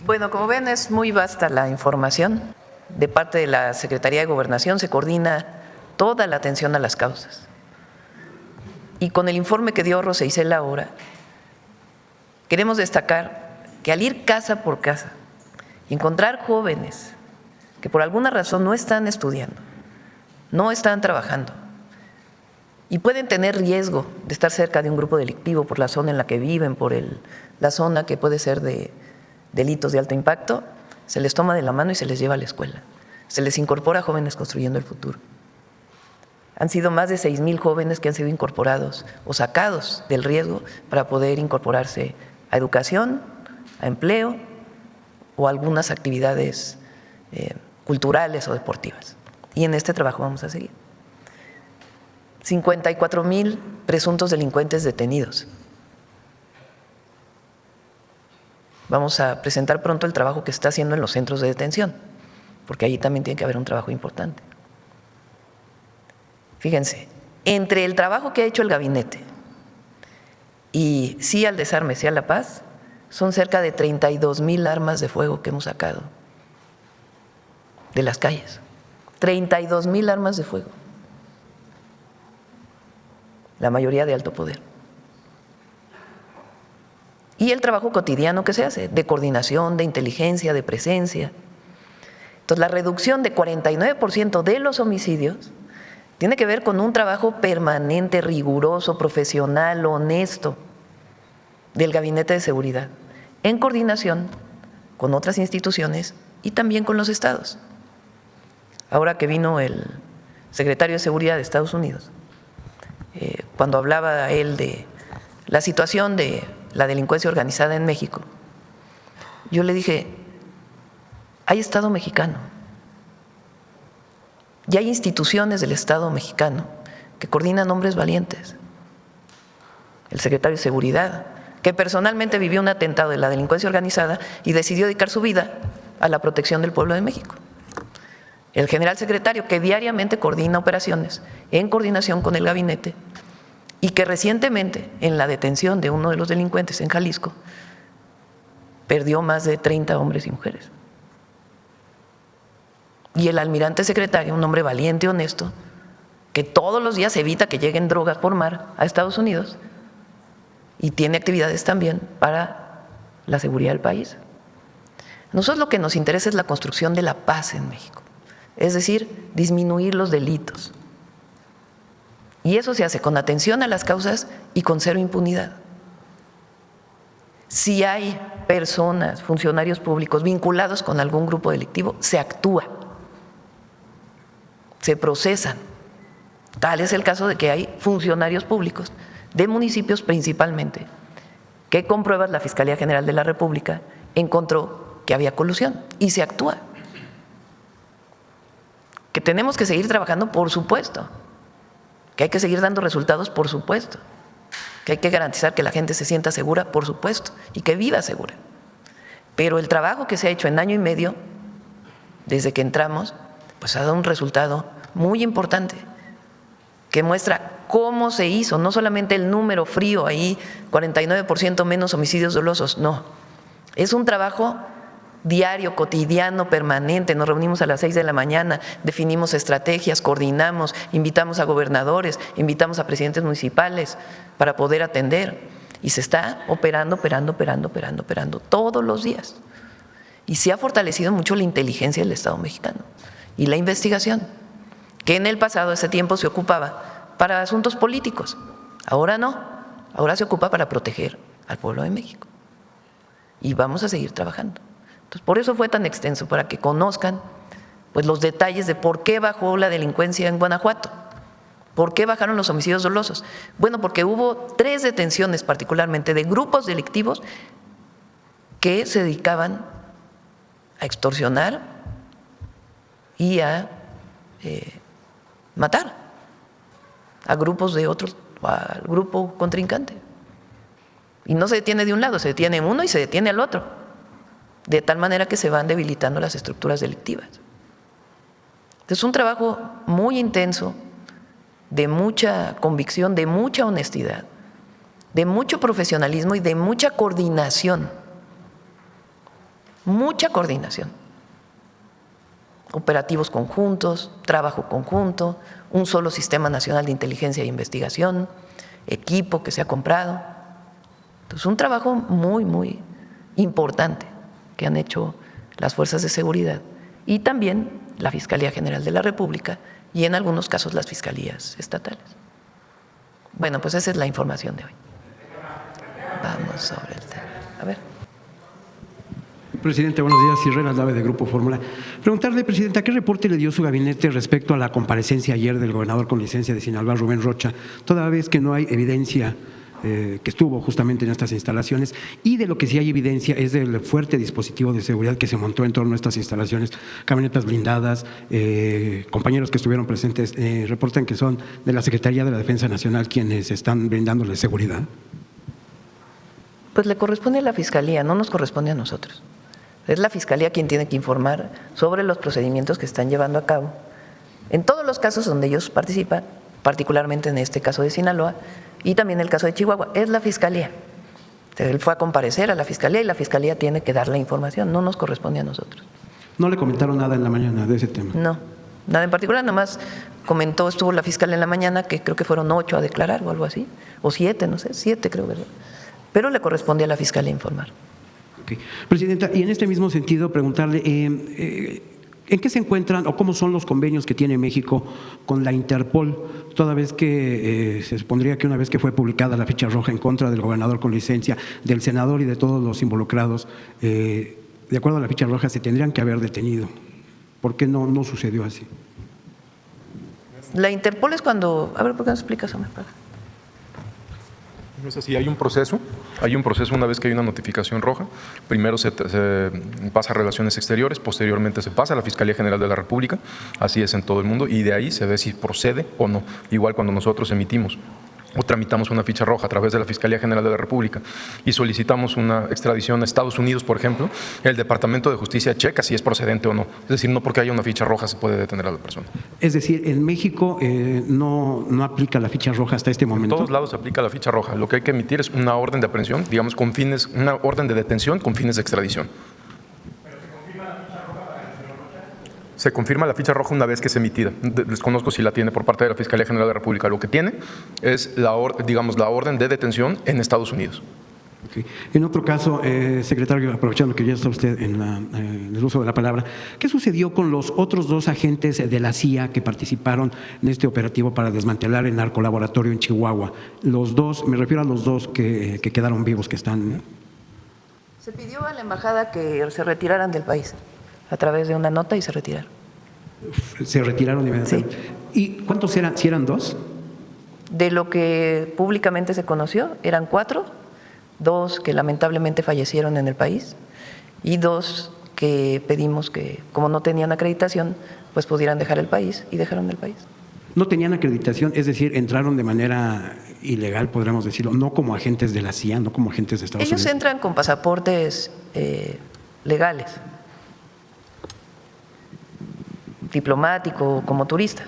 Bueno, como ven, es muy vasta la información. De parte de la Secretaría de Gobernación se coordina toda la atención a las causas. Y con el informe que dio Rosa Isela ahora, queremos destacar que al ir casa por casa y encontrar jóvenes que por alguna razón no están estudiando, no están trabajando y pueden tener riesgo de estar cerca de un grupo delictivo por la zona en la que viven, por la zona que puede ser de delitos de alto impacto, se les toma de la mano y se les lleva a la escuela. Se les incorpora a Jóvenes Construyendo el Futuro. Han sido más de 6,000 jóvenes que han sido incorporados o sacados del riesgo para poder incorporarse a educación, a empleo o a algunas actividades culturales o deportivas. Y en este trabajo vamos a seguir. 54,000 presuntos delincuentes detenidos. Vamos a presentar pronto el trabajo que se está haciendo en los centros de detención, porque ahí también tiene que haber un trabajo importante. Fíjense, entre el trabajo que ha hecho el gabinete y sí al desarme, sí a la paz, son cerca de 32,000 armas de fuego que hemos sacado de las calles. 32,000 armas de fuego, la mayoría de alto poder. Y el trabajo cotidiano que se hace, de coordinación, de inteligencia, de presencia. Entonces, la reducción de 49% de los homicidios tiene que ver con un trabajo permanente, riguroso, profesional, honesto del Gabinete de Seguridad, en coordinación con otras instituciones y también con los estados. Ahora que vino el secretario de Seguridad de Estados Unidos, cuando hablaba él de la situación de la delincuencia organizada en México, yo le dije, hay Estado mexicano y hay instituciones del Estado mexicano que coordinan hombres valientes. El secretario de Seguridad, que personalmente vivió un atentado de la delincuencia organizada y decidió dedicar su vida a la protección del pueblo de México. El general secretario, que diariamente coordina operaciones en coordinación con el gabinete y que recientemente, en la detención de uno de los delincuentes en Jalisco, perdió más de 30 hombres y mujeres. Y el almirante secretario, un hombre valiente y honesto, que todos los días evita que lleguen drogas por mar a Estados Unidos y tiene actividades también para la seguridad del país. A nosotros lo que nos interesa es la construcción de la paz en México, es decir, disminuir los delitos. Y eso se hace con atención a las causas y con cero impunidad. Si hay personas, funcionarios públicos vinculados con algún grupo delictivo, se actúa, se procesan. Tal es el caso de que hay funcionarios públicos de municipios principalmente que con pruebas la Fiscalía General de la República encontró que había colusión y se actúa. Que tenemos que seguir trabajando, por supuesto. Que hay que seguir dando resultados, por supuesto, que hay que garantizar que la gente se sienta segura, por supuesto, y que viva segura. Pero el trabajo que se ha hecho en año y medio, desde que entramos, pues ha dado un resultado muy importante, que muestra cómo se hizo, no solamente el número frío ahí, 49% menos homicidios dolosos, no, es un trabajo diario, cotidiano, permanente. Nos reunimos a las 6 de la mañana, definimos estrategias, coordinamos, invitamos a gobernadores, invitamos a presidentes municipales para poder atender. Y se está operando todos los días. Y se ha fortalecido mucho la inteligencia del Estado mexicano y la investigación, que en el pasado, ese tiempo, se ocupaba para asuntos políticos. Ahora no, ahora se ocupa para proteger al pueblo de México. Y vamos a seguir trabajando. Entonces, por eso fue tan extenso, para que conozcan pues, los detalles de por qué bajó la delincuencia en Guanajuato, por qué bajaron los homicidios dolosos. Bueno, porque hubo 3 detenciones particularmente de grupos delictivos que se dedicaban a extorsionar y a matar a grupos de otros, al grupo contrincante. Y no se detiene de un lado, se detiene uno y se detiene al otro, de tal manera que se van debilitando las estructuras delictivas. Es un trabajo muy intenso, de mucha convicción, de mucha honestidad, de mucho profesionalismo y de mucha coordinación. mucha coordinación, operativos conjuntos, trabajo conjunto, un solo sistema nacional de inteligencia e investigación, equipo que se ha comprado. Entonces, un trabajo muy, muy importante que han hecho las fuerzas de seguridad y también la Fiscalía General de la República y en algunos casos las fiscalías estatales. Bueno, pues esa es la información de hoy. Vamos sobre el tema. A ver. Presidente, buenos días. Israel Aldave, de Grupo Fórmula. Preguntarle, Presidenta, ¿qué reporte le dio su gabinete respecto a la comparecencia ayer del gobernador con licencia de Sinaloa, Rubén Rocha, toda vez que no hay evidencia que estuvo justamente en estas instalaciones, y de lo que sí hay evidencia es del fuerte dispositivo de seguridad que se montó en torno a estas instalaciones, camionetas blindadas, compañeros que estuvieron presentes reportan que son de la Secretaría de la Defensa Nacional quienes están brindándole seguridad? Pues le corresponde a la Fiscalía, no nos corresponde a nosotros. Es la Fiscalía quien tiene que informar sobre los procedimientos que están llevando a cabo en todos los casos donde ellos participan, particularmente en este caso de Sinaloa y también el caso de Chihuahua. Es la Fiscalía. Él fue a comparecer a la Fiscalía y la Fiscalía tiene que dar la información, no nos corresponde a nosotros. ¿No le comentaron nada en la mañana de ese tema? No, nada en particular, nada más comentó, estuvo la fiscal en la mañana, que creo que fueron 8 a declarar o algo así, o 7, no sé, 7 creo, ¿verdad? Pero le corresponde a la Fiscalía informar. Okay. Presidenta, y en este mismo sentido preguntarle, ¿en qué se encuentran o cómo son los convenios que tiene México con la Interpol, toda vez que se supondría que una vez que fue publicada la ficha roja en contra del gobernador con licencia, del senador y de todos los involucrados, de acuerdo a la ficha roja se tendrían que haber detenido? ¿Por qué no sucedió así? La Interpol es cuando… A ver, ¿por qué no explicas eso? No es así, hay un proceso una vez que hay una notificación roja. Primero se pasa a Relaciones Exteriores, posteriormente se pasa a la Fiscalía General de la República, así es en todo el mundo, y de ahí se ve si procede o no. Igual cuando nosotros emitimos o tramitamos una ficha roja a través de la Fiscalía General de la República y solicitamos una extradición a Estados Unidos, por ejemplo, el Departamento de Justicia checa si es procedente o no. Es decir, no porque haya una ficha roja se puede detener a la persona. Es decir, en México no aplica la ficha roja hasta este momento. En todos lados se aplica la ficha roja. Lo que hay que emitir es una orden de aprehensión, digamos, con fines, una orden de detención con fines de extradición. Se confirma la ficha roja una vez que es emitida. Desconozco si la tiene por parte de la Fiscalía General de la República. Lo que tiene es la orden de detención en Estados Unidos. Okay. En otro caso, secretario, aprovechando que ya está usted en el uso de la palabra, ¿qué sucedió con los otros 2 agentes de la CIA que participaron en este operativo para desmantelar el narcolaboratorio en Chihuahua? Los 2, me refiero a los 2 que quedaron vivos, que están… Se pidió a la embajada que se retiraran del país a través de una nota y se retiraron. Se retiraron inmediatamente. Sí. ¿Y cuántos eran? ¿Si eran 2? De lo que públicamente se conoció, eran 4, 2 que lamentablemente fallecieron en el país y 2 que pedimos que, como no tenían acreditación, pues pudieran dejar el país y dejaron el país. No tenían acreditación, es decir, entraron de manera ilegal, podríamos decirlo, no como agentes de la CIA, no como agentes de Estados Unidos. Ellos entran con pasaportes legales, diplomático, como turista.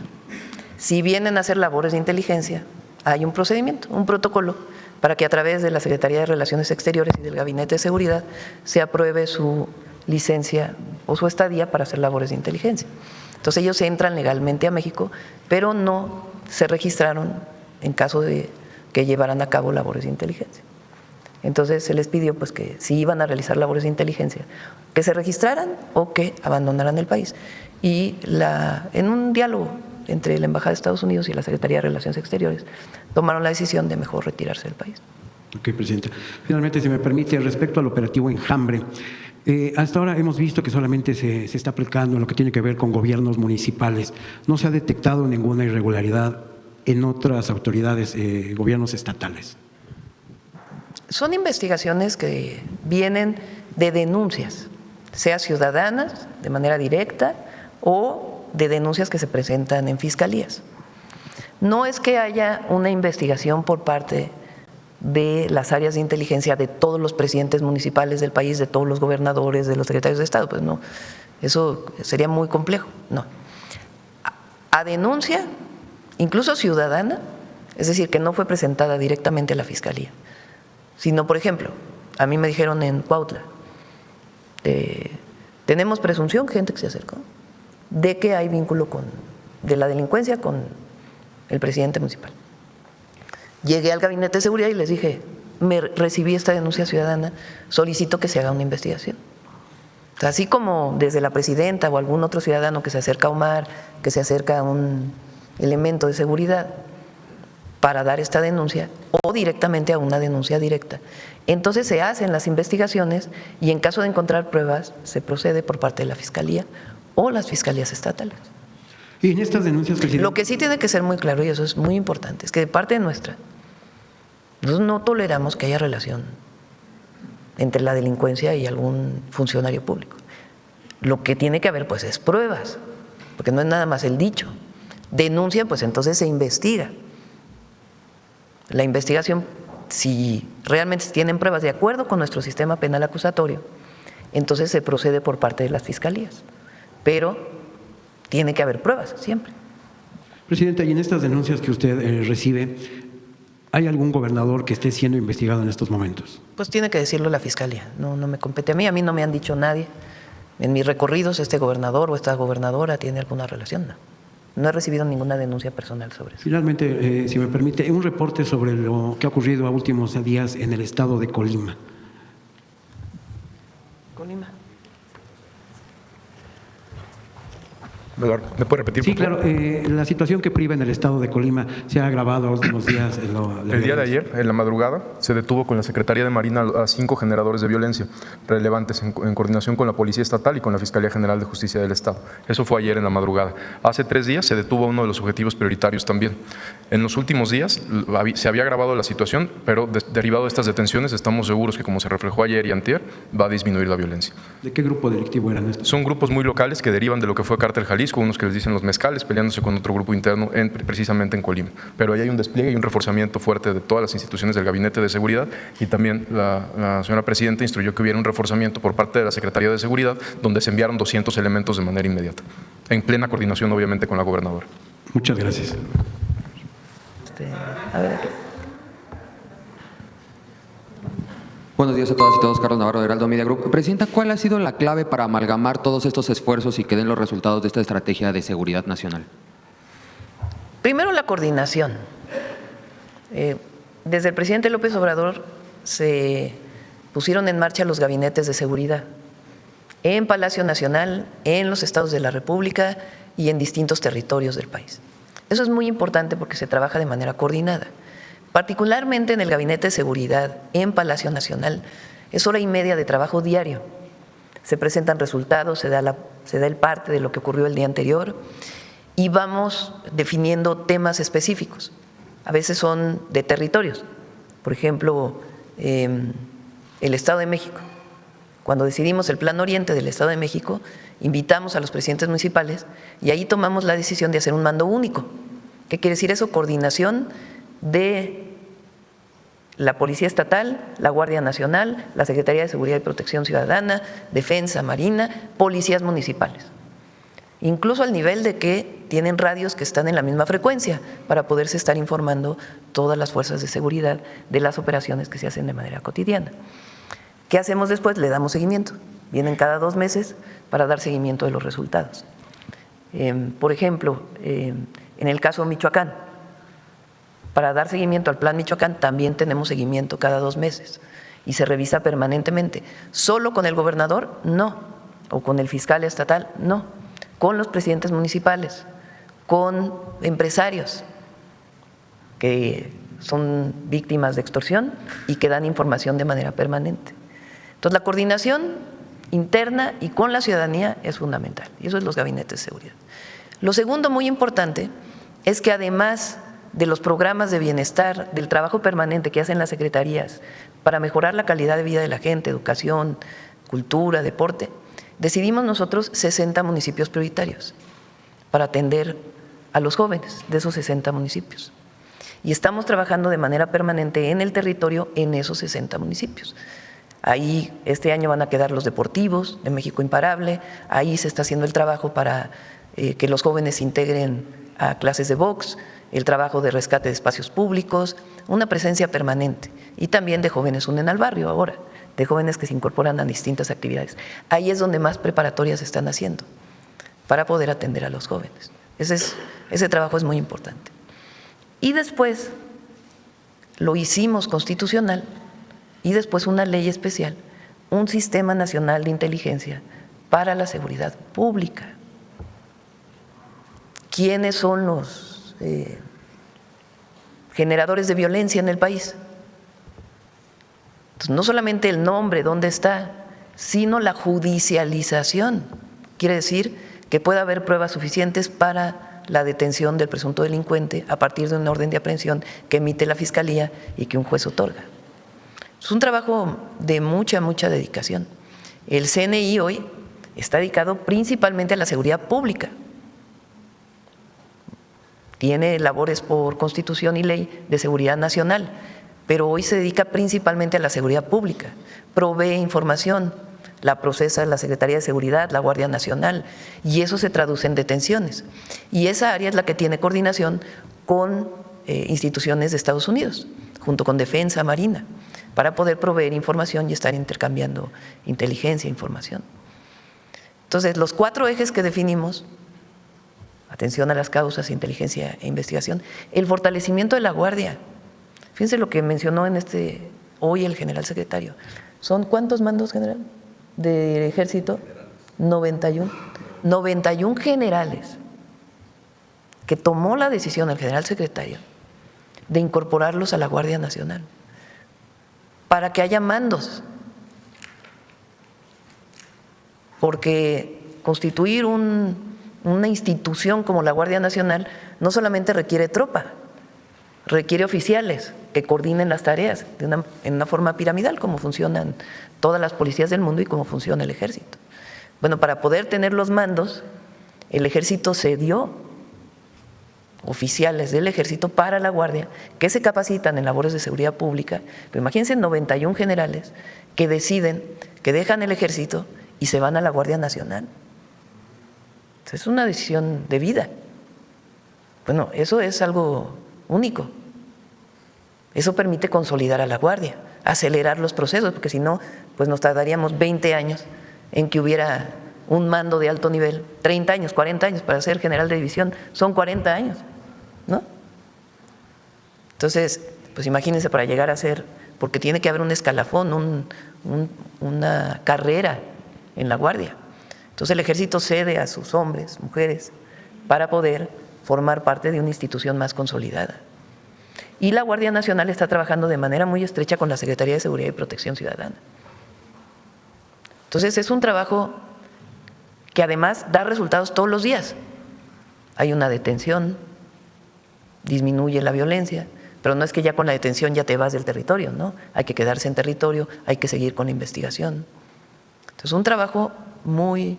Si vienen a hacer labores de inteligencia, hay un procedimiento, un protocolo, para que a través de la Secretaría de Relaciones Exteriores y del Gabinete de Seguridad se apruebe su licencia o su estadía para hacer labores de inteligencia. Entonces ellos entran legalmente a México, pero no se registraron en caso de que llevaran a cabo labores de inteligencia. Entonces se les pidió pues que si iban a realizar labores de inteligencia, que se registraran o que abandonaran el país. Y en un diálogo entre la Embajada de Estados Unidos y la Secretaría de Relaciones Exteriores, tomaron la decisión de mejor retirarse del país. Ok, Presidenta. Finalmente, si me permite, respecto al operativo Enjambre, hasta ahora hemos visto que solamente se está aplicando en lo que tiene que ver con gobiernos municipales. No se ha detectado ninguna irregularidad en otras autoridades, gobiernos estatales. Son investigaciones que vienen de denuncias, sea ciudadanas, de manera directa, o de denuncias que se presentan en fiscalías. No es que haya una investigación por parte de las áreas de inteligencia de todos los presidentes municipales del país, de todos los gobernadores, de los secretarios de Estado, pues no, eso sería muy complejo, no. A denuncia, incluso ciudadana, es decir, que no fue presentada directamente a la Fiscalía, sino, por ejemplo, a mí me dijeron en Cuautla, tenemos presunción, gente que se acercó, de que hay vínculo de la delincuencia con el presidente municipal. Llegué al gabinete de seguridad y les dije, recibí esta denuncia ciudadana, solicito que se haga una investigación. O sea, así como desde la presidenta o algún otro ciudadano que se acerca a Omar, que se acerca a un elemento de seguridad para dar esta denuncia o directamente a una denuncia directa. Entonces se hacen las investigaciones y en caso de encontrar pruebas se procede por parte de la Fiscalía o las Fiscalías estatales. Y en estas denuncias, presidente… Lo que sí tiene que ser muy claro, y eso es muy importante, es que de parte nuestra, nosotros no toleramos que haya relación entre la delincuencia y algún funcionario público. Lo que tiene que haber, pues, es pruebas, porque no es nada más el dicho. Denuncian, pues entonces se investiga. La investigación, si realmente tienen pruebas de acuerdo con nuestro sistema penal acusatorio, entonces se procede por parte de las fiscalías. Pero tiene que haber pruebas, siempre. Presidenta, y en estas denuncias que usted recibe, ¿hay algún gobernador que esté siendo investigado en estos momentos? Pues tiene que decirlo la Fiscalía, no me compete a mí no me han dicho nadie. En mis recorridos este gobernador o esta gobernadora tiene alguna relación, no he recibido ninguna denuncia personal sobre eso. Finalmente, si me permite, un reporte sobre lo que ha ocurrido a últimos días en el estado de Colima. Colima. ¿Me puede repetir? Sí, por favor? claro. La situación que priva en el estado de Colima se ha agravado a últimos días. El día de ayer, en la madrugada, se detuvo con la Secretaría de Marina a 5 generadores de violencia relevantes en coordinación con la Policía Estatal y con la Fiscalía General de Justicia del Estado. Eso fue ayer en la madrugada. Hace 3 días se detuvo a uno de los objetivos prioritarios también. En los últimos días se había agravado la situación, pero derivado de estas detenciones estamos seguros que, como se reflejó ayer y antier, va a disminuir la violencia. ¿De qué grupo delictivo eran estos? Son grupos muy locales que derivan de lo que fue Cártel Jalisco, unos que les dicen los mezcales, peleándose con otro grupo interno precisamente en Colima. Pero ahí hay un despliegue y un reforzamiento fuerte de todas las instituciones del Gabinete de Seguridad y también la señora Presidenta instruyó que hubiera un reforzamiento por parte de la Secretaría de Seguridad, donde se enviaron 200 elementos de manera inmediata, en plena coordinación obviamente con la gobernadora. Muchas gracias. A ver. Buenos días a todas y todos, Carlos Navarro de Heraldo Media Group. Presidenta, ¿cuál ha sido la clave para amalgamar todos estos esfuerzos y que den los resultados de esta estrategia de seguridad nacional? Primero, la coordinación. Desde el presidente López Obrador se pusieron en marcha los gabinetes de seguridad en Palacio Nacional, en los estados de la República y en distintos territorios del país. Eso es muy importante porque se trabaja de manera coordinada. Particularmente en el Gabinete de Seguridad, en Palacio Nacional, es 1 hora y media de trabajo diario. Se presentan resultados, se da el parte de lo que ocurrió el día anterior y vamos definiendo temas específicos. A veces son de territorios. Por ejemplo, el Estado de México. Cuando decidimos el Plan Oriente del Estado de México, invitamos a los presidentes municipales y ahí tomamos la decisión de hacer un mando único. ¿Qué quiere decir eso? Coordinación de la Policía Estatal, la Guardia Nacional, la Secretaría de Seguridad y Protección Ciudadana, Defensa, Marina, policías municipales. Incluso al nivel de que tienen radios que están en la misma frecuencia para poderse estar informando todas las fuerzas de seguridad de las operaciones que se hacen de manera cotidiana. ¿Qué hacemos después? Le damos seguimiento. Vienen cada 2 meses para dar seguimiento de los resultados. Por ejemplo, en el caso de Michoacán, para dar seguimiento al Plan Michoacán también tenemos seguimiento cada 2 meses y se revisa permanentemente. ¿Solo con el gobernador? No. ¿O con el fiscal estatal? No. Con los presidentes municipales, con empresarios que son víctimas de extorsión y que dan información de manera permanente. Entonces, la coordinación interna y con la ciudadanía es fundamental, y eso es los gabinetes de seguridad. Lo segundo, muy importante, es que además de los programas de bienestar, del trabajo permanente que hacen las secretarías para mejorar la calidad de vida de la gente, educación, cultura, deporte, decidimos nosotros 60 municipios prioritarios para atender a los jóvenes de esos 60 municipios. Y estamos trabajando de manera permanente en el territorio en esos 60 municipios. Ahí este año van a quedar los deportivos de México Imparable, ahí se está haciendo el trabajo para que los jóvenes se integren a clases de box, el trabajo de rescate de espacios públicos, una presencia permanente y también de Jóvenes Unen al Barrio ahora, de jóvenes que se incorporan a distintas actividades. Ahí es donde más preparatorias se están haciendo para poder atender a los jóvenes. Ese trabajo es muy importante. Y después lo hicimos constitucional y después una ley especial, un sistema nacional de inteligencia para la seguridad pública. ¿Quiénes son los generadores de violencia en el país? Entonces, no solamente el nombre, dónde está, sino la judicialización. Quiere decir que pueda haber pruebas suficientes para la detención del presunto delincuente a partir de una orden de aprehensión que emite la Fiscalía y que un juez otorga. Es un trabajo de mucha dedicación. El CNI hoy está dedicado principalmente a la seguridad pública. Tiene labores por Constitución y ley de seguridad nacional, pero hoy se dedica principalmente a la seguridad pública. Provee información, la procesa la Secretaría de Seguridad, la Guardia Nacional, y eso se traduce en detenciones. Y esa área es la que tiene coordinación con instituciones de Estados Unidos, junto con Defensa, Marina, para poder proveer información y estar intercambiando inteligencia, información. Entonces, los 4 ejes que definimos: atención a las causas, inteligencia e investigación, el fortalecimiento de la Guardia. Fíjense lo que mencionó hoy el general secretario. ¿Son cuántos mandos, general, del Ejército? 91. 91 generales que tomó la decisión el general secretario de incorporarlos a la Guardia Nacional para que haya mandos. Porque constituir una institución como la Guardia Nacional no solamente requiere tropa, requiere oficiales que coordinen las tareas en una forma piramidal, como funcionan todas las policías del mundo y como funciona el Ejército. Bueno, para poder tener los mandos, el Ejército cedió oficiales del Ejército para la Guardia que se capacitan en labores de seguridad pública. Pero imagínense 91 generales que deciden, que dejan el Ejército y se van a la Guardia Nacional. Es una decisión de vida. Bueno, eso es algo único. Eso permite consolidar a la Guardia, acelerar los procesos, porque si no, pues nos tardaríamos 20 años en que hubiera un mando de alto nivel, 30 años, 40 años para ser general de división, son 40 años, ¿no? Entonces, pues imagínense, para llegar a ser, porque tiene que haber un escalafón, una carrera en la Guardia. Entonces el Ejército cede a sus hombres, mujeres, para poder formar parte de una institución más consolidada. Y la Guardia Nacional está trabajando de manera muy estrecha con la Secretaría de Seguridad y Protección Ciudadana. Entonces es un trabajo que además da resultados todos los días. Hay una detención, disminuye la violencia, pero no es que ya con la detención ya te vas del territorio, ¿no? Hay que quedarse en territorio, hay que seguir con la investigación. Entonces un trabajo muy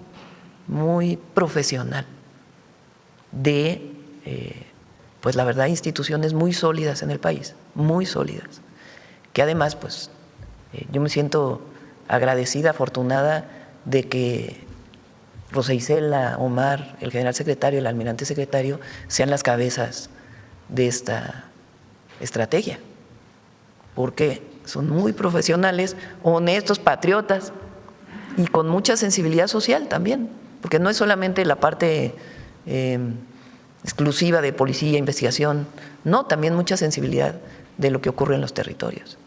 profesional de, pues la verdad, instituciones muy sólidas en el país, muy sólidas, que además, pues, yo me siento agradecida, afortunada de que Rosa Isela, Omar, el general secretario, el almirante secretario, sean las cabezas de esta estrategia, porque son muy profesionales, honestos, patriotas y con mucha sensibilidad social también, porque no es solamente la parte exclusiva de policía, investigación, no, también mucha sensibilidad de lo que ocurre en los territorios.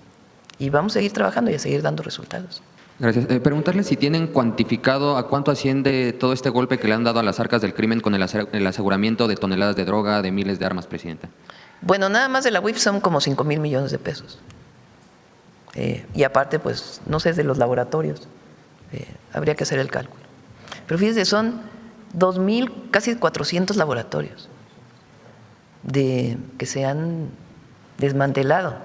Y vamos a seguir trabajando y a seguir dando resultados. Gracias. Preguntarle si tienen cuantificado a cuánto asciende todo este golpe que le han dado a las arcas del crimen con el aseguramiento de toneladas de droga, de miles de armas, Presidenta. Bueno, nada más de la UIF son como 5,000 millones de pesos. Y aparte, pues, no sé, de los laboratorios, habría que hacer el cálculo. Pero fíjense, son 2,000, casi 400 laboratorios que se han desmantelado.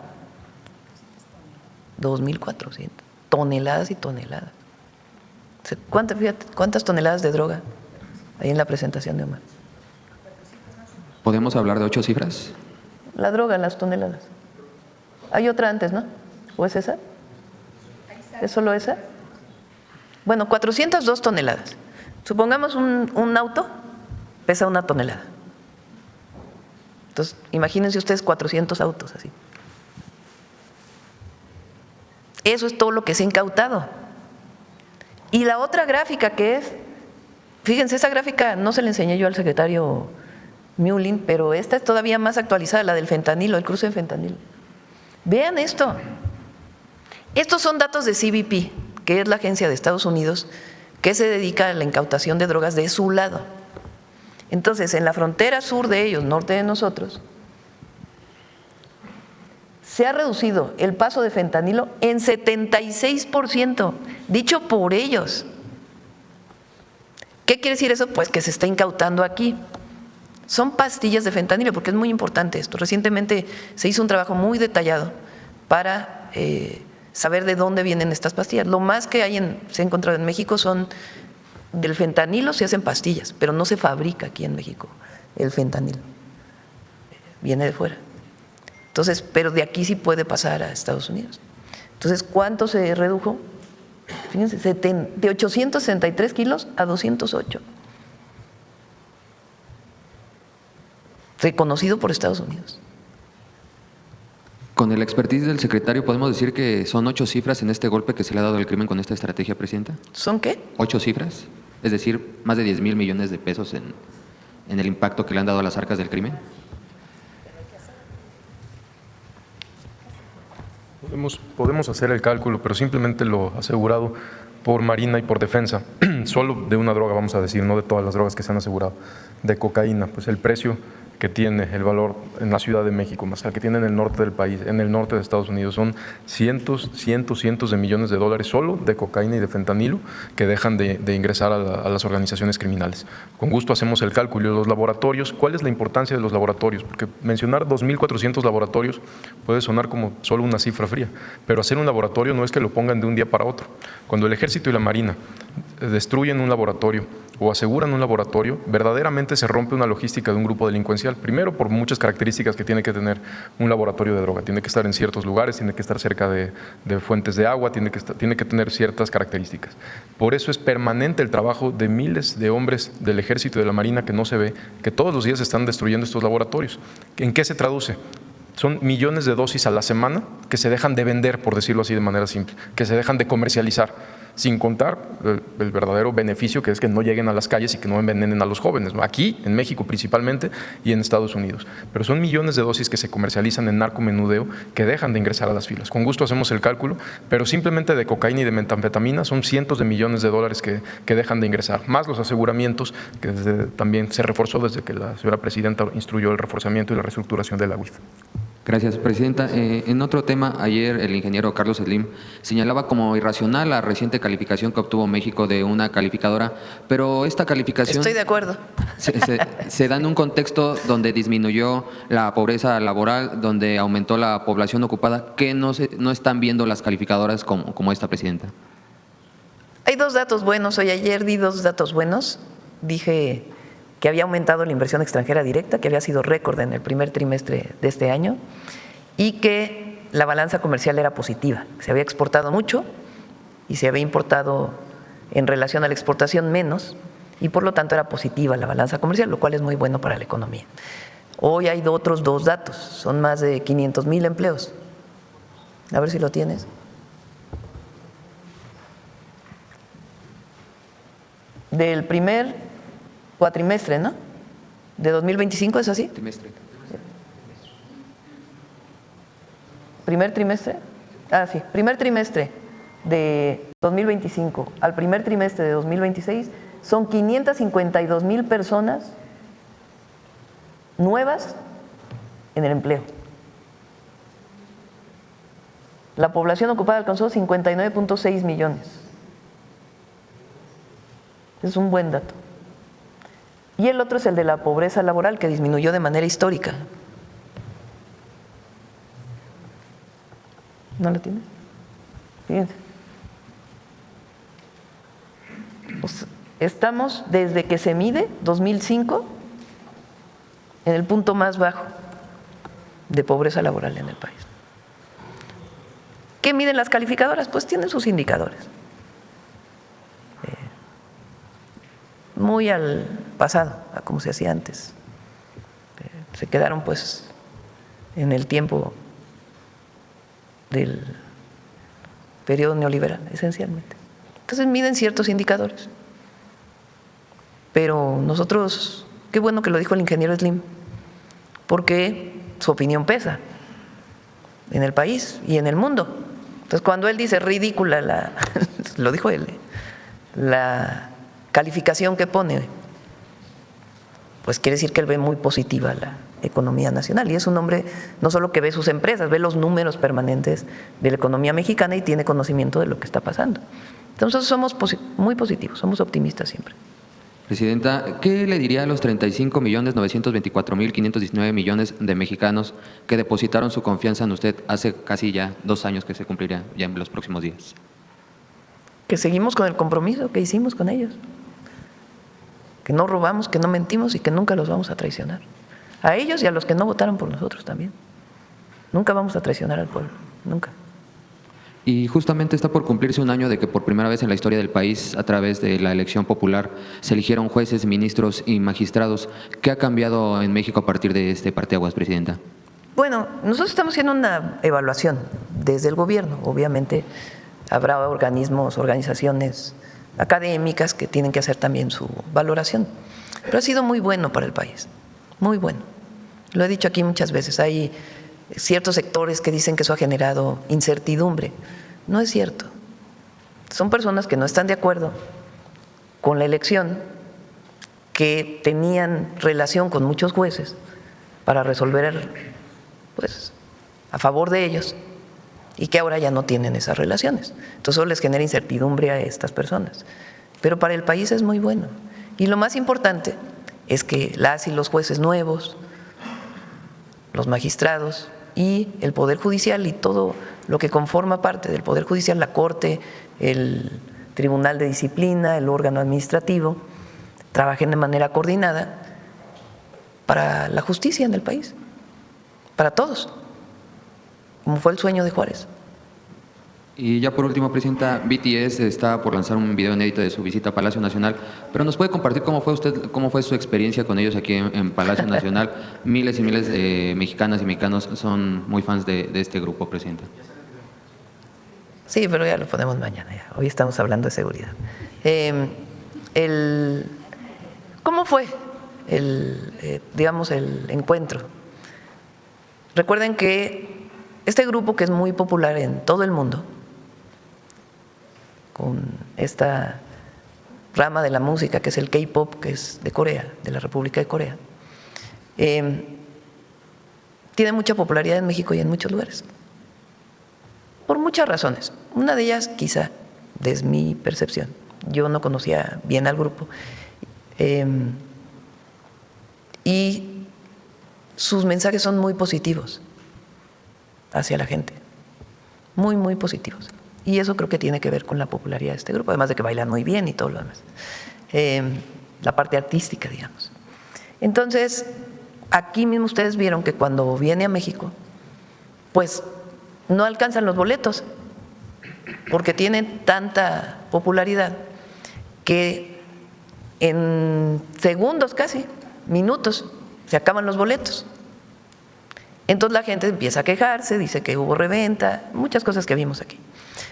2,400. Toneladas y toneladas. ¿Cuántas toneladas de droga hay en la presentación de Omar? ¿Podemos hablar de 8 cifras? La droga, las toneladas. Hay otra antes, ¿no? ¿O es esa? ¿Es solo esa? Bueno, 402 toneladas. Supongamos un auto pesa 1 tonelada. Entonces, imagínense ustedes 400 autos así. Eso es todo lo que se ha incautado. Y la otra gráfica que es, fíjense, esa gráfica no se la enseñé yo al secretario Mullin, pero esta es todavía más actualizada, la del fentanilo, el cruce de fentanilo. Vean esto. Estos son datos de CBP, que es la agencia de Estados Unidos que se dedica a la incautación de drogas de su lado. Entonces, en la frontera sur de ellos, norte de nosotros, se ha reducido el paso de fentanilo en 76%, dicho por ellos. ¿Qué quiere decir eso? Pues que se está incautando aquí. Son pastillas de fentanilo, porque es muy importante esto. Recientemente se hizo un trabajo muy detallado para saber de dónde vienen estas pastillas. Lo más que se ha encontrado en México son del fentanilo, se hacen pastillas, pero no se fabrica aquí en México el fentanilo. Viene de fuera. Entonces, pero de aquí sí puede pasar a Estados Unidos. Entonces, ¿cuánto se redujo? Fíjense, de 863 kilos a 208. Reconocido por Estados Unidos. Con el expertise del secretario, ¿podemos decir que son 8 cifras en este golpe que se le ha dado al crimen con esta estrategia, Presidenta? ¿Son qué? 8 cifras, es decir, más de 10,000 millones de pesos en el impacto que le han dado a las arcas del crimen. Podemos hacer el cálculo, pero simplemente lo asegurado por Marina y por Defensa, solo de una droga, vamos a decir, no de todas las drogas que se han asegurado, de cocaína, pues el precio que tiene, el valor en la Ciudad de México, más el que tiene en el norte del país, en el norte de Estados Unidos, son cientos de millones de dólares solo de cocaína y de fentanilo que dejan de ingresar a las organizaciones criminales. Con gusto hacemos el cálculo. Los laboratorios, ¿cuál es la importancia de los laboratorios? Porque mencionar 2,400 laboratorios puede sonar como solo una cifra fría, pero hacer un laboratorio no es que lo pongan de un día para otro. Cuando el Ejército y la Marina destruyen un laboratorio o aseguran un laboratorio, verdaderamente se rompe una logística de un grupo delincuencial. Primero, por muchas características que tiene que tener un laboratorio de droga. Tiene que estar en ciertos lugares, tiene que estar cerca de fuentes de agua, tiene que tener ciertas características. Por eso es permanente el trabajo de miles de hombres del Ejército y de la Marina que no se ve, que todos los días están destruyendo estos laboratorios. ¿En qué se traduce? Son millones de dosis a la semana que se dejan de vender, por decirlo así de manera simple, que se dejan de comercializar, sin contar el verdadero beneficio que es que no lleguen a las calles y que no envenenen a los jóvenes, ¿no? Aquí, en México principalmente y en Estados Unidos. Pero son millones de dosis que se comercializan en narcomenudeo que dejan de ingresar a las filas. Con gusto hacemos el cálculo, pero simplemente de cocaína y de metanfetamina son cientos de millones de dólares que dejan de ingresar, más los aseguramientos que también se reforzó desde que la señora presidenta instruyó el reforzamiento y la reestructuración de la UIF. Gracias, Presidenta. En otro tema, ayer el ingeniero Carlos Slim señalaba como irracional la reciente calificación que obtuvo México de una calificadora, pero esta calificación… Estoy de acuerdo. Se da en un contexto donde disminuyó la pobreza laboral, donde aumentó la población ocupada. ¿Qué no están viendo las calificadoras como esta, Presidenta? Hay dos datos buenos. Hoy ayer di dos datos buenos. Dije que había aumentado la inversión extranjera directa, que había sido récord en el primer trimestre de este año, y que la balanza comercial era positiva. Se había exportado mucho y se había importado en relación a la exportación menos, y por lo tanto era positiva la balanza comercial, lo cual es muy bueno para la economía. Hoy hay otros dos datos, son más de 500,000 empleos. A ver si lo tienes. Del primer cuatrimestre, ¿no? De 2025, ¿es así? Trimestre. ¿Primer trimestre? Ah, sí, primer trimestre de 2025 al primer trimestre de 2026 son 552,000 personas nuevas en el empleo. La población ocupada alcanzó 59.6 millones. Es un buen dato. Y el otro es el de la pobreza laboral, que disminuyó de manera histórica. ¿No lo tienes? Fíjense. Pues estamos desde que se mide, 2005, en el punto más bajo de pobreza laboral en el país. ¿Qué miden las calificadoras? Pues tienen sus indicadores. Muy al pasado, a como se hacía antes. Se quedaron pues en el tiempo periodo neoliberal, esencialmente. Entonces miden ciertos indicadores. Pero nosotros, qué bueno que lo dijo el ingeniero Slim, porque su opinión pesa en el país y en el mundo. Entonces, cuando él dice ridícula, lo dijo él, la calificación que pone, pues quiere decir que él ve muy positiva la economía nacional. Y es un hombre no solo que ve sus empresas, ve los números permanentes de la economía mexicana y tiene conocimiento de lo que está pasando. Entonces, somos muy positivos, somos optimistas siempre. Presidenta, ¿qué le diría a los 35.924.519 millones de mexicanos que depositaron su confianza en usted hace casi ya 2 años que se cumplirá ya en los próximos días? Que seguimos con el compromiso que hicimos con ellos, que no robamos, que no mentimos y que nunca los vamos a traicionar. A ellos y a los que no votaron por nosotros también. Nunca vamos a traicionar al pueblo, nunca. Y justamente está por cumplirse 1 año de que por primera vez en la historia del país, a través de la elección popular, se eligieron jueces, ministros y magistrados. ¿Qué ha cambiado en México a partir de este parteaguas, Presidenta? Bueno, nosotros estamos haciendo una evaluación desde el gobierno. Obviamente habrá organismos, organizaciones académicas que tienen que hacer también su valoración. Pero ha sido muy bueno para el país, muy bueno. Lo he dicho aquí muchas veces, hay ciertos sectores que dicen que eso ha generado incertidumbre. No es cierto. Son personas que no están de acuerdo con la elección, que tenían relación con muchos jueces para resolver, pues, a favor de ellos, y que ahora ya no tienen esas relaciones. Entonces eso les genera incertidumbre a estas personas. Pero para el país es muy bueno. Y lo más importante es que las y los jueces nuevos, los magistrados y el Poder Judicial y todo lo que conforma parte del Poder Judicial, la Corte, el Tribunal de Disciplina, el órgano administrativo, trabajen de manera coordinada para la justicia en el país, para todos, como fue el sueño de Juárez. Y ya por último, Presidenta, BTS está por lanzar un video inédito de su visita a Palacio Nacional, pero ¿nos puede compartir cómo fue su experiencia con ellos aquí en Palacio Nacional? Miles y miles de mexicanas y mexicanos son muy fans de este grupo, Presidenta. Sí, pero ya lo ponemos mañana. Ya. Hoy estamos hablando de seguridad. ¿Cómo fue el encuentro? Recuerden que este grupo, que es muy popular en todo el mundo, con esta rama de la música que es el K-pop, que es de Corea, de la República de Corea, tiene mucha popularidad en México y en muchos lugares, por muchas razones. Una de ellas, quizá, desde mi percepción, yo no conocía bien al grupo, y sus mensajes son muy positivos hacia la gente, muy, muy positivos. Y eso creo que tiene que ver con la popularidad de este grupo, además de que bailan muy bien y todo lo demás. La parte artística, digamos. Entonces, aquí mismo ustedes vieron que cuando viene a México, pues no alcanzan los boletos, porque tienen tanta popularidad que en segundos casi, minutos, se acaban los boletos. Entonces la gente empieza a quejarse, dice que hubo reventa, muchas cosas que vimos aquí.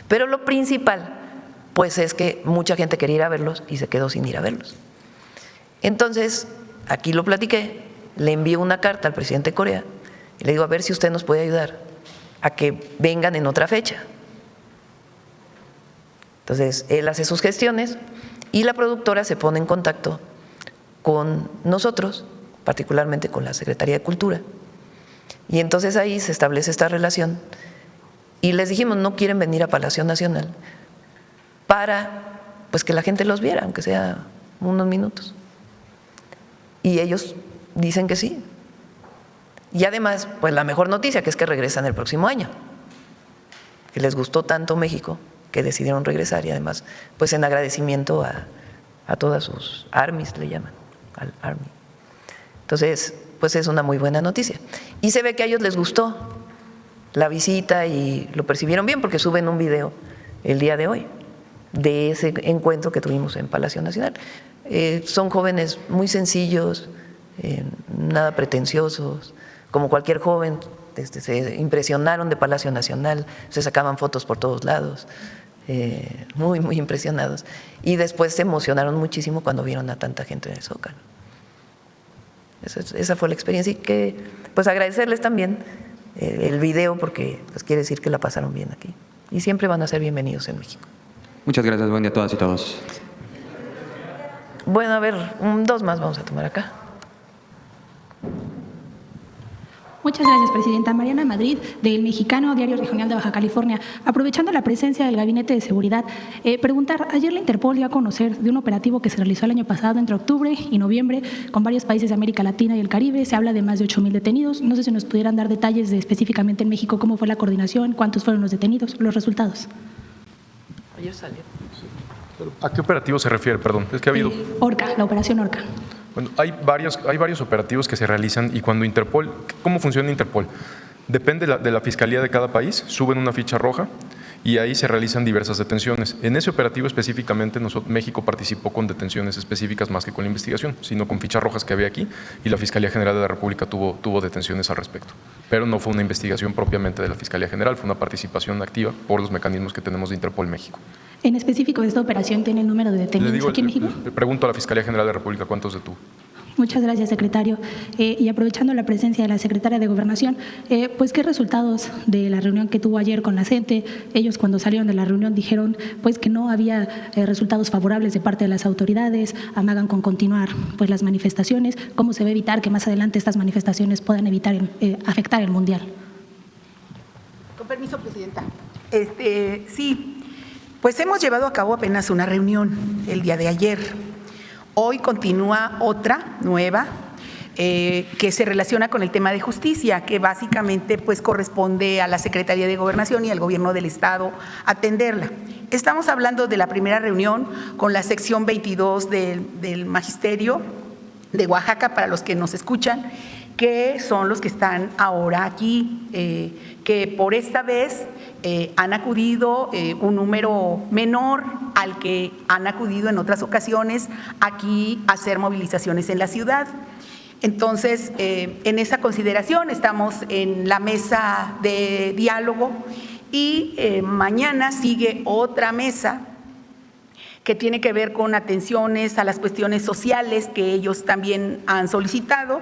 Pero lo principal, pues, es que mucha gente quería ir a verlos y se quedó sin ir a verlos. Entonces, aquí lo platiqué, le envío una carta al presidente de Corea y le digo, a ver si usted nos puede ayudar a que vengan en otra fecha. Entonces, él hace sus gestiones y la productora se pone en contacto con nosotros, particularmente con la Secretaría de Cultura. Y entonces ahí se establece esta relación y les dijimos, no quieren venir a Palacio Nacional para, pues, que la gente los viera, aunque sea unos minutos. Y ellos dicen que sí. Y además, pues la mejor noticia, que es que regresan el próximo año, que les gustó tanto México que decidieron regresar, y además, pues en agradecimiento a todas sus armies, le llaman, al Army. Entonces, pues es una muy buena noticia. Y se ve que a ellos les gustó la visita y lo percibieron bien, porque suben un video el día de hoy de ese encuentro que tuvimos en Palacio Nacional. Son jóvenes muy sencillos, nada pretenciosos, como cualquier joven, se impresionaron de Palacio Nacional, se sacaban fotos por todos lados, muy, muy impresionados. Y después se emocionaron muchísimo cuando vieron a tanta gente en el Zócalo. Esa fue la experiencia y que, pues agradecerles también el video porque pues, quiere decir que la pasaron bien aquí. Y siempre van a ser bienvenidos en México. Muchas gracias, buen día a todas y todos. Bueno, a ver, dos más vamos a tomar acá. Muchas gracias, Presidenta. Mariana Madrid, del Mexicano, Diario Regional de Baja California. Aprovechando la presencia del Gabinete de Seguridad, preguntar, ayer la Interpol dio a conocer de un operativo que se realizó el año pasado entre octubre y noviembre con varios países de América Latina y el Caribe. Se habla de más de 8,000 detenidos. No sé si nos pudieran dar detalles de específicamente en México cómo fue la coordinación, cuántos fueron los detenidos, los resultados. Ayer salió. ¿A qué operativo se refiere? Perdón, es que ha habido… Orca, la operación Orca. Bueno, hay varios operativos que se realizan y cuando Interpol… ¿Cómo funciona Interpol? Depende de la fiscalía de cada país, suben una ficha roja y ahí se realizan diversas detenciones. En ese operativo específicamente México participó con detenciones específicas más que con la investigación, sino con fichas rojas que había aquí y la Fiscalía General de la República tuvo detenciones al respecto. Pero no fue una investigación propiamente de la Fiscalía General, fue una participación activa por los mecanismos que tenemos de Interpol México. En específico, ¿esta operación tiene el número de detenidos aquí en México? Le pregunto a la Fiscalía General de la República cuántos detuvo. Muchas gracias, secretario. Y aprovechando la presencia de la secretaria de Gobernación, pues qué resultados de la reunión que tuvo ayer con la CENTE. Ellos cuando salieron de la reunión dijeron pues que no había resultados favorables de parte de las autoridades, amagan con continuar pues las manifestaciones. ¿Cómo se va a evitar que más adelante estas manifestaciones puedan afectar el Mundial? Con permiso, Presidenta. Sí, pues hemos llevado a cabo apenas una reunión el día de ayer. Hoy continúa otra nueva que se relaciona con el tema de justicia, que básicamente pues corresponde a la Secretaría de Gobernación y al Gobierno del Estado atenderla. Estamos hablando de la primera reunión con la sección 22 del Magisterio de Oaxaca, para los que nos escuchan, que son los que están ahora aquí, que por esta vez han acudido un número menor al que han acudido en otras ocasiones aquí a hacer movilizaciones en la ciudad. Entonces, en esa consideración estamos en la mesa de diálogo y mañana sigue otra mesa que tiene que ver con atenciones a las cuestiones sociales que ellos también han solicitado.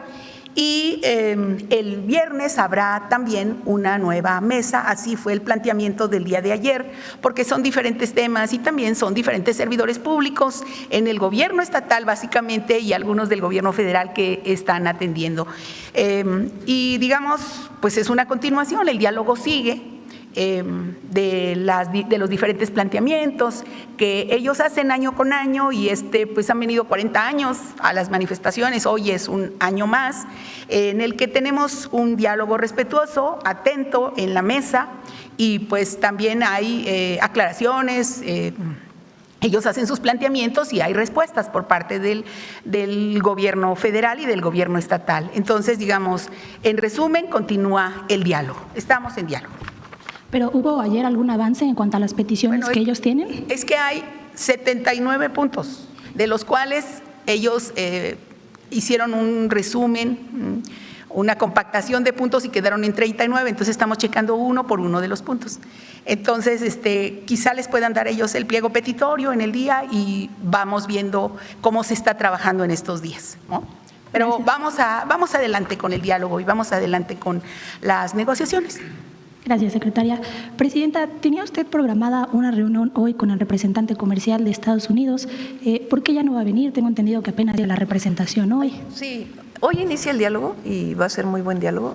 Y el viernes habrá también una nueva mesa, así fue el planteamiento del día de ayer, porque son diferentes temas y también son diferentes servidores públicos en el gobierno estatal básicamente y algunos del gobierno federal que están atendiendo. Y digamos, pues es una continuación, el diálogo sigue. De los diferentes planteamientos que ellos hacen año con año y pues han venido 40 años a las manifestaciones, hoy es un año más, en el que tenemos un diálogo respetuoso, atento en la mesa y pues también hay aclaraciones. Ellos hacen sus planteamientos y hay respuestas por parte del gobierno federal y del gobierno estatal. Entonces, digamos, en resumen, continúa el diálogo. Estamos en diálogo. ¿Pero hubo ayer algún avance en cuanto a las peticiones que ellos tienen? Es que hay 79 puntos, de los cuales ellos hicieron un resumen, una compactación de puntos y quedaron en 39, entonces estamos checando uno por uno de los puntos. Entonces, quizá les puedan dar ellos el pliego petitorio en el día y vamos viendo cómo se está trabajando en estos días, ¿no? Pero vamos adelante con el diálogo y vamos adelante con las negociaciones. Gracias, secretaria. Presidenta, ¿tenía usted programada una reunión hoy con el representante comercial de Estados Unidos? ¿Por qué ya no va a venir? Tengo entendido que apenas dio la representación hoy. Sí, hoy inicia el diálogo y va a ser muy buen diálogo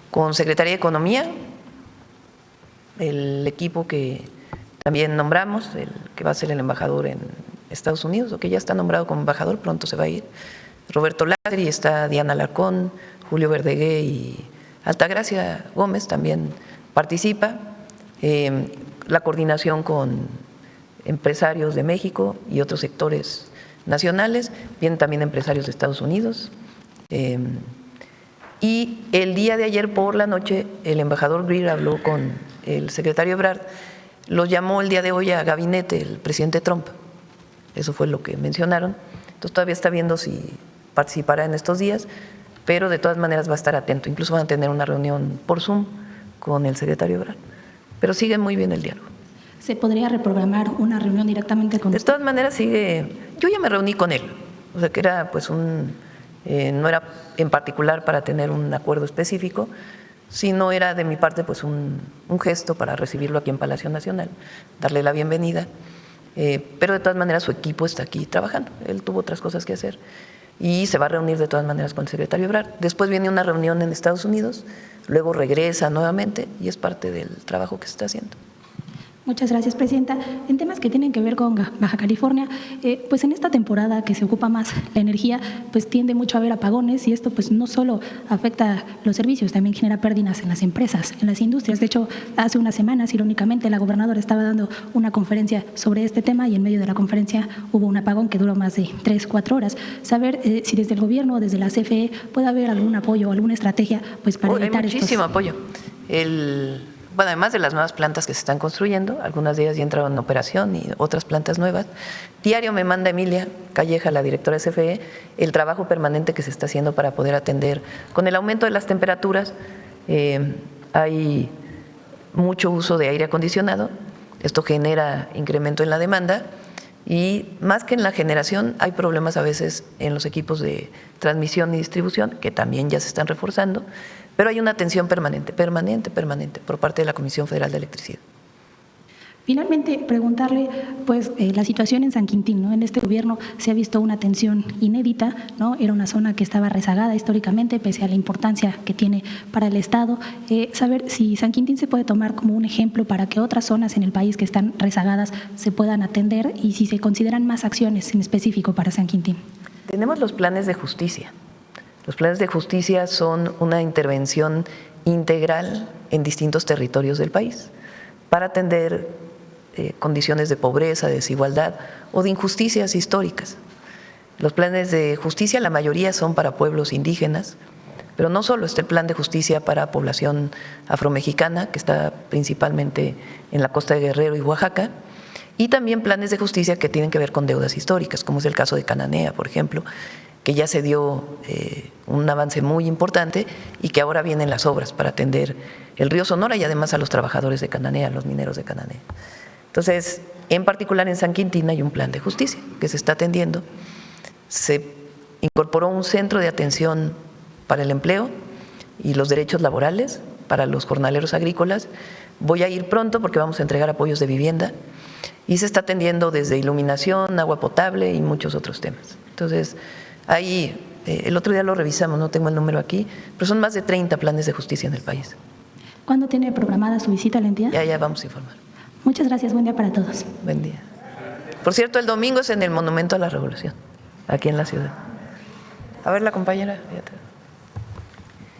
con Secretaría de Economía, el equipo que también nombramos, el que va a ser el embajador en Estados Unidos, o que ya está nombrado como embajador, pronto se va a ir, Roberto Lázaro, y está Diana Alarcón, Julio Verdegué y Altagracia Gómez también participa, la coordinación con empresarios de México y otros sectores nacionales, vienen también empresarios de Estados Unidos. Y el día de ayer por la noche el embajador Greer habló con el secretario Ebrard, los llamó el día de hoy a gabinete el presidente Trump, eso fue lo que mencionaron, entonces todavía está viendo si participará en estos días. pero de todas maneras va a estar atento. Incluso van a tener una reunión por Zoom con el secretario Ebrard. Pero sigue muy bien el diálogo. ¿Se podría reprogramar una reunión directamente con De usted? todas maneras sigue, yo ya me reuní con él, o sea que era pues no era en particular para tener un acuerdo específico, sino era de mi parte pues un gesto para recibirlo aquí en Palacio Nacional, darle la bienvenida, pero de todas maneras su equipo está aquí trabajando, él tuvo otras cosas que hacer y se va a reunir de todas maneras con el secretario Ebrard. Después viene una reunión en Estados Unidos, luego regresa nuevamente y es parte del trabajo que se está haciendo. Muchas gracias, presidenta. En temas que tienen que ver con Baja California, pues en esta temporada que se ocupa más la energía, pues tiende mucho a haber apagones y esto pues no solo afecta los servicios, también genera pérdidas en las empresas, en las industrias. De hecho, hace unas semanas, irónicamente, la gobernadora estaba dando una conferencia sobre este tema y en medio de la conferencia hubo un apagón que duró más de 3-4 horas. Saber si desde el gobierno o desde la CFE puede haber algún apoyo o alguna estrategia pues para evitar Hay muchísimo apoyo. Bueno, además de las nuevas plantas que se están construyendo, algunas de ellas ya entraron en operación y otras plantas nuevas, diario me manda Emilia Calleja, la directora de CFE, el trabajo permanente que se está haciendo para poder atender. Con el aumento de las temperaturas hay mucho uso de aire acondicionado, esto genera incremento en la demanda y más que en la generación hay problemas a veces en los equipos de transmisión y distribución que también ya se están reforzando. Pero hay una atención permanente por parte de la Comisión Federal de Electricidad. Finalmente, preguntarle, pues, la situación en San Quintín, ¿no? En este gobierno se ha visto una tensión inédita, ¿no? Era una zona que estaba rezagada históricamente, pese a la importancia que tiene para el Estado. Saber si San Quintín se puede tomar como un ejemplo para que otras zonas en el país que están rezagadas se puedan atender y si se consideran más acciones en específico para San Quintín. Tenemos los planes de justicia. Los planes de justicia son una intervención integral en distintos territorios del país para atender condiciones de pobreza, de desigualdad o de injusticias históricas. Los planes de justicia, la mayoría son para pueblos indígenas, pero no solo, está el plan de justicia para población afromexicana, que está principalmente en la costa de Guerrero y Oaxaca, y también planes de justicia que tienen que ver con deudas históricas, como es el caso de Cananea, por ejemplo, que ya se dio un avance muy importante y que ahora vienen las obras para atender el río Sonora y además a los trabajadores de Cananea, los mineros de Cananea. Entonces, en particular en San Quintín hay un plan de justicia que se está atendiendo. Se incorporó un centro de atención para el empleo y los derechos laborales para los jornaleros agrícolas. Voy a ir pronto porque vamos a entregar apoyos de vivienda y se está atendiendo desde iluminación, agua potable y muchos otros temas. Entonces, ahí, el otro día lo revisamos, no tengo el número aquí, pero son más de 30 planes de justicia en el país. ¿Cuándo tiene programada su visita a la entidad? Ya vamos a informar. Muchas gracias, buen día para todos. Buen día. Por cierto, el domingo es en el Monumento a la Revolución, aquí en la ciudad. A ver, la compañera.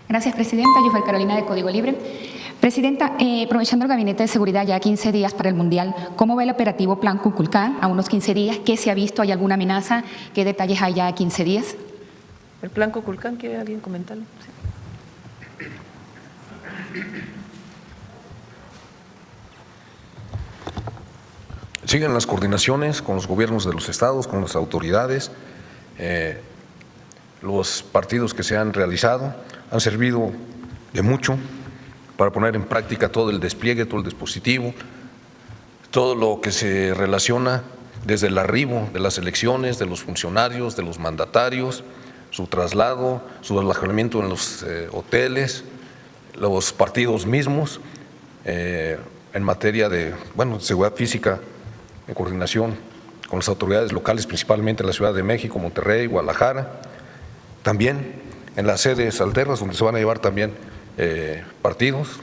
Gracias, presidenta. Yo soy Carolina de Código Libre. Presidenta, aprovechando el Gabinete de Seguridad ya 15 días para el Mundial, ¿cómo va el operativo Plan Cuculcán a unos 15 días? ¿Qué se ha visto? ¿Hay alguna amenaza? ¿Qué detalles hay ya a 15 días? ¿El Plan Cuculcán quiere alguien comentarlo? Sí. Siguen las coordinaciones con los gobiernos de los estados, con las autoridades. Los partidos que se han realizado han servido de mucho para poner en práctica todo el despliegue, todo el dispositivo, todo lo que se relaciona desde el arribo de las elecciones, de los funcionarios, de los mandatarios, su traslado, su alojamiento en los hoteles, los partidos mismos, en materia de seguridad física, en coordinación con las autoridades locales, principalmente en la Ciudad de México, Monterrey, Guadalajara, también en las sedes alternas donde se van a llevar también partidos.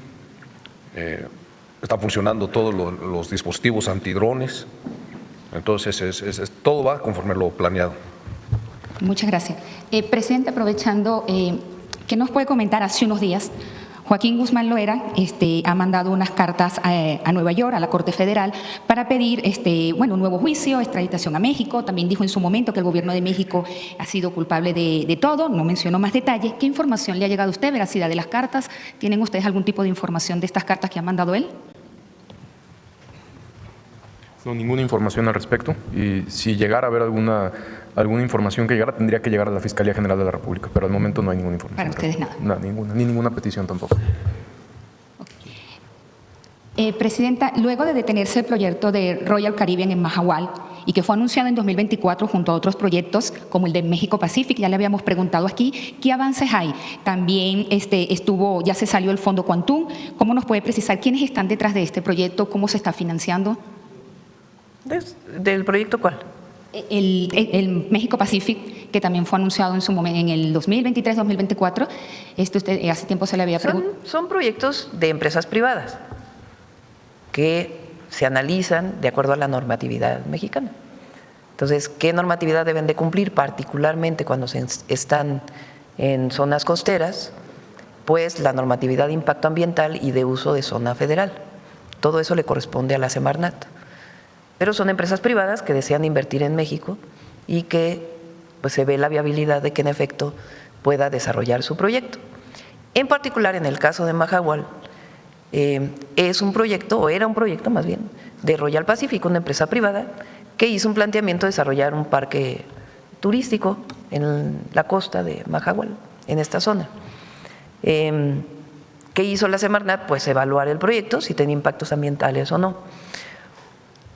Están funcionando todos los dispositivos antidrones, entonces todo va conforme lo planeado. Muchas gracias. Presidente, aprovechando, ¿qué nos puede comentar? Hace unos días, Joaquín Guzmán Loera ha mandado unas cartas a Nueva York, a la Corte Federal, para pedir un nuevo juicio, extraditación a México. También dijo en su momento que el gobierno de México ha sido culpable de todo, no mencionó más detalles. ¿Qué información le ha llegado a usted, veracidad de las cartas? ¿Tienen ustedes algún tipo de información de estas cartas que ha mandado él? No, ninguna información al respecto, y si llegara a haber alguna alguna información que llegara tendría que llegar a la Fiscalía General de la República, pero al momento no hay ninguna información. Para ustedes nada. No, ninguna, ni ninguna petición tampoco. Presidenta, luego de detenerse el proyecto de Royal Caribbean en Mahahual y que fue anunciado en 2024 junto a otros proyectos como el de México Pacific, ya le habíamos preguntado aquí, ¿qué avances hay? También ya se salió el Fondo Quantum. ¿Cómo nos puede precisar quiénes están detrás de este proyecto? ¿Cómo se está financiando? ¿Del proyecto cuál? El México Pacific, que también fue anunciado en su momento en el 2023-2024. Usted hace tiempo se le había preguntado. Son proyectos de empresas privadas que se analizan de acuerdo a la normatividad mexicana. Entonces, ¿qué normatividad deben de cumplir? Particularmente cuando están en zonas costeras, pues la normatividad de impacto ambiental y de uso de zona federal. Todo eso le corresponde a la Semarnat. Pero son empresas privadas que desean invertir en México y que pues, se ve la viabilidad de que en efecto pueda desarrollar su proyecto. En particular, en el caso de Mahahual, es un proyecto, o era un proyecto más bien, de Royal Pacific, una empresa privada, que hizo un planteamiento de desarrollar un parque turístico en la costa de Mahahual, en esta zona. ¿Qué hizo la Semarnat? Pues evaluar el proyecto, si tenía impactos ambientales o no.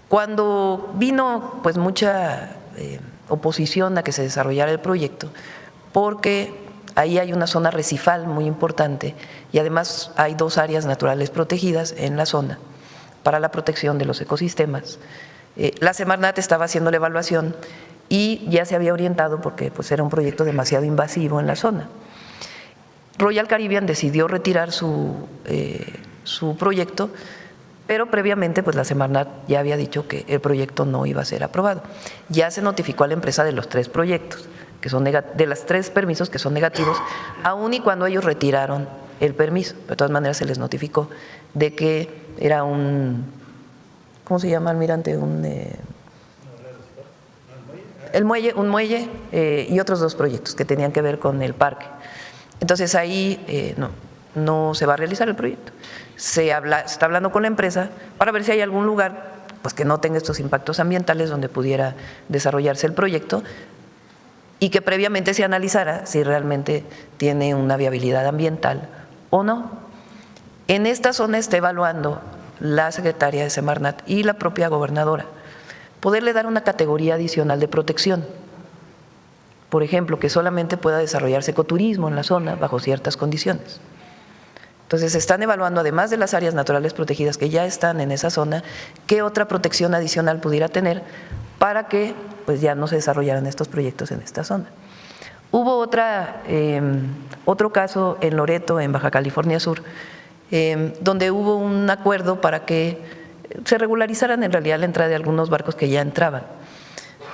Cuando vino pues mucha oposición a que se desarrollara el proyecto, porque ahí hay una zona recifal muy importante y además hay 2 áreas naturales protegidas en la zona para la protección de los ecosistemas. La Semarnat estaba haciendo la evaluación y ya se había orientado porque pues, era un proyecto demasiado invasivo en la zona. Royal Caribbean decidió retirar su proyecto, pero previamente pues, la Semarnat ya había dicho que el proyecto no iba a ser aprobado. Ya se notificó a la empresa de los 3 proyectos, que son de los 3 permisos que son negativos, aun y cuando ellos retiraron el permiso. De todas maneras se les notificó de que era un, ¿cómo se llama, almirante? Un muelle y otros 2 proyectos que tenían que ver con el parque. Entonces ahí no se va a realizar el proyecto. Se está hablando con la empresa para ver si hay algún lugar pues, que no tenga estos impactos ambientales donde pudiera desarrollarse el proyecto, y que previamente se analizara si realmente tiene una viabilidad ambiental o no. En esta zona está evaluando la secretaria de Semarnat y la propia gobernadora poderle dar una categoría adicional de protección. Por ejemplo, que solamente pueda desarrollarse ecoturismo en la zona bajo ciertas condiciones. Entonces, se están evaluando, además de las áreas naturales protegidas que ya están en esa zona, qué otra protección adicional pudiera tener para que pues ya no se desarrollaran estos proyectos en esta zona. Hubo otro caso en Loreto, en Baja California Sur, donde hubo un acuerdo para que se regularizaran en realidad la entrada de algunos barcos que ya entraban.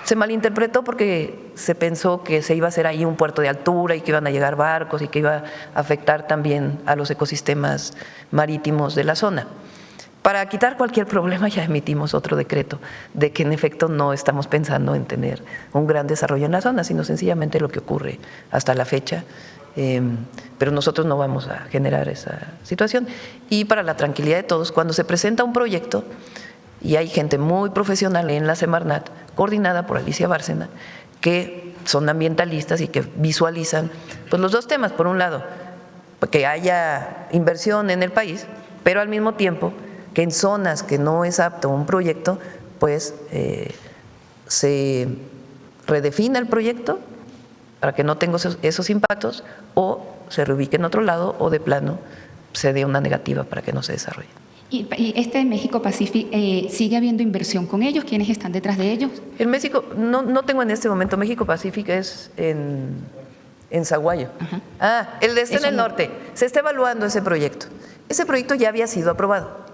Se malinterpretó porque se pensó que se iba a hacer ahí un puerto de altura y que iban a llegar barcos y que iba a afectar también a los ecosistemas marítimos de la zona. Para quitar cualquier problema ya emitimos otro decreto de que en efecto no estamos pensando en tener un gran desarrollo en la zona, sino sencillamente lo que ocurre hasta la fecha, pero nosotros no vamos a generar esa situación. Y para la tranquilidad de todos, cuando se presenta un proyecto y hay gente muy profesional en la Semarnat, coordinada por Alicia Bárcena, que son ambientalistas y que visualizan pues, los 2 temas. Por un lado, que haya inversión en el país, pero al mismo tiempo que en zonas que no es apto un proyecto, pues se redefina el proyecto para que no tenga esos impactos, o se reubique en otro lado, o de plano se dé una negativa para que no se desarrolle. ¿Y México Pacific sigue habiendo inversión con ellos? ¿Quiénes están detrás de ellos? En México, no tengo en este momento, México Pacific es en Zaguayo. El de este en el norte. Se está evaluando ese proyecto. Ese proyecto ya había sido aprobado.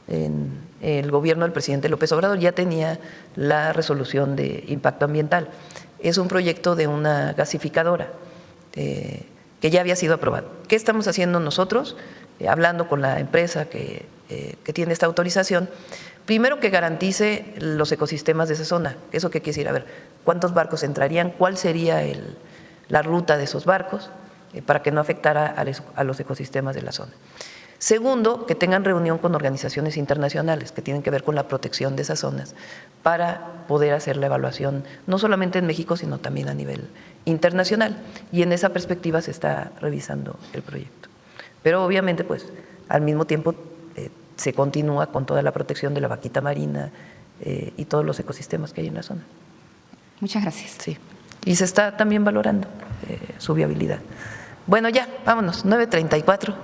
En el gobierno del presidente López Obrador ya tenía la resolución de impacto ambiental. Es un proyecto de una gasificadora que ya había sido aprobado. ¿Qué estamos haciendo nosotros? Hablando con la empresa que tiene esta autorización, primero que garantice los ecosistemas de esa zona. ¿Eso qué quiere decir? A ver, ¿cuántos barcos entrarían? ¿Cuál sería la ruta de esos barcos para que no afectara a los ecosistemas de la zona? Segundo, que tengan reunión con organizaciones internacionales que tienen que ver con la protección de esas zonas para poder hacer la evaluación, no solamente en México, sino también a nivel internacional. Y en esa perspectiva se está revisando el proyecto. Pero obviamente, pues, al mismo tiempo se continúa con toda la protección de la vaquita marina y todos los ecosistemas que hay en la zona. Muchas gracias. Sí. Y se está también valorando su viabilidad. Bueno, ya, vámonos, 9:34.